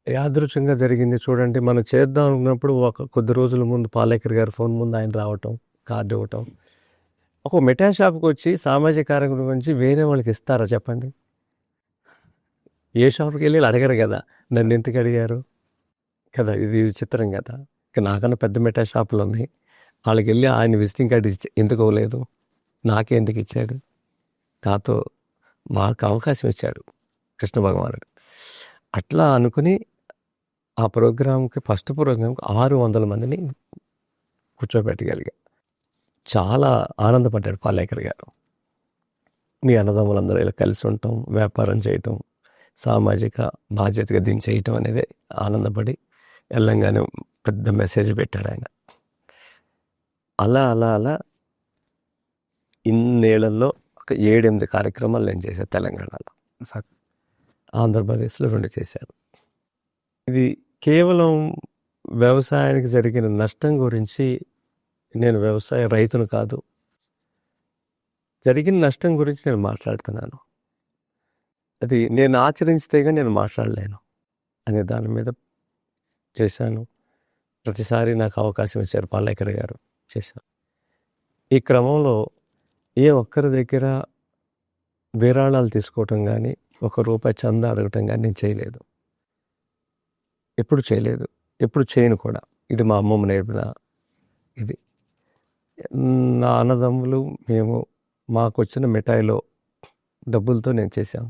యాదృచ్ఛికంగా జరిగింది చూడండి. మనం చేద్దాం అనుకున్నప్పుడు కొద్ది రోజుల ముందు పాలేకర్ గారి ఫోన్ ముందు ఆయన రావటం, కార్డ్ ఇవ్వటం. ఒక మిఠాయి షాప్‌కొచ్చి సామాజిక కార్యక్రమం గురించి వేరే వాళ్ళకి ఇస్తారా చెప్పండి? ఏ షాప్‌కెళ్ళి అడగరు గదా! నన్నెందుకు అడిగారు? కదా! ఇది విచిత్రం గదా! ఇక నాకన్నా పెద్ద మిఠాయి షాపులున్నాయి. ఆళ్ళకెళ్ళి ఆయన విజిటింగ్ కార్డ్ ఎందుకు ఇవ్వలేదు? నాకే ఎందుకు ఇచ్చాడు? నాతో మాకు అవకాశం ఇచ్చాడు కృష్ణ భగవానుడు. అట్లా అనుకుని ఆ ప్రోగ్రామ్‌కి ఫస్ట్ ప్రోగ్రామ్‌కి 600 మందిని కూర్చోబెట్టగలిగా. చాలా ఆనందపడ్డాడు పాలేకర్ గారు. మీ అన్నదమ్ములందరూ ఇలా కలిసి ఉండటం, వ్యాపారం చేయటం, సామాజిక బాధ్యతగా దీన్ని చేయటం అనేది ఆనందపడి వెళ్ళంగానే పెద్ద మెసేజ్ పెట్టారు ఆయన. అలా అలా అలా ఇన్నేళ్లలో ఒక 7-8 కార్యక్రమాలు నేను చేశాను తెలంగాణలో. ఆంధ్రప్రదేశ్లో 2 చేశాను. ఇది కేవలం వ్యవసాయానికి జరిగిన నష్టం గురించి, నేను వ్యవసాయ రైతును కాదు, జరిగిన నష్టం గురించి నేను మాట్లాడుతున్నాను. అది నేను ఆచరించితే కానీ నేను మాట్లాడలేను అనే దాని మీద చేశాను. ప్రతిసారి నాకు అవకాశం ఇచ్చారు పాలేకర్ గారు, చేశాను. ఈ క్రమంలో ఏ ఒక్కరి దగ్గర విరాళాలు తీసుకోవటం కానీ, ₹1 చందా అడగటం కానీ నేను చేయలేదు. ఎప్పుడు చేయలేదు, ఎప్పుడు చేయను కూడా. ఇది మా అమ్మమ్మ నేర్పిన ఇది. నా అన్నదమ్ములు మేము మాకు వచ్చిన మిఠాయిలో డబ్బులతో నేను చేశాను.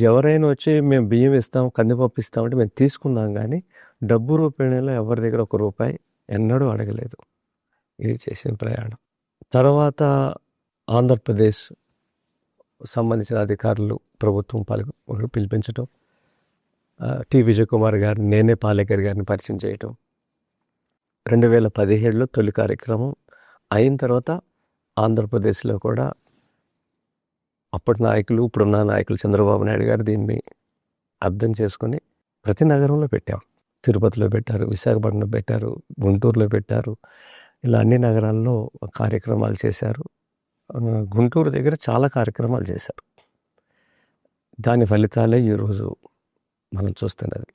ఎవరైనా వచ్చి మేము బియ్యం ఇస్తాం, కందిపప్పు ఇస్తామంటే మేము తీసుకున్నాం, కానీ డబ్బు రూపేణలో ఎవరి దగ్గర ₹1 ఎన్నడూ అడగలేదు. ఇది చేసిన ప్రయాణం. తర్వాత ఆంధ్రప్రదేశ్ సంబంధించిన అధికారులు, ప్రభుత్వం పిలిపించటం, టి. విజయ్ కుమార్ గారిని, నేనే పాలేకర్ గారిని పరిచయం చేయటం. 2017లో తొలి కార్యక్రమం అయిన తర్వాత ఆంధ్రప్రదేశ్లో కూడా అప్పటి నాయకులు, ఇప్పుడున్న నాయకులు చంద్రబాబు నాయుడు గారు దీన్ని అర్థం చేసుకొని ప్రతి నగరంలో పెట్టాం. తిరుపతిలో పెట్టారు, విశాఖపట్నంలో పెట్టారు, గుంటూరులో పెట్టారు. ఇలా అన్ని నగరాల్లో కార్యక్రమాలు చేశారు. గుంటూరు దగ్గర చాలా కార్యక్రమాలు చేశారు. దాని ఫలితాలే ఈరోజు మనం చూస్తున్నది.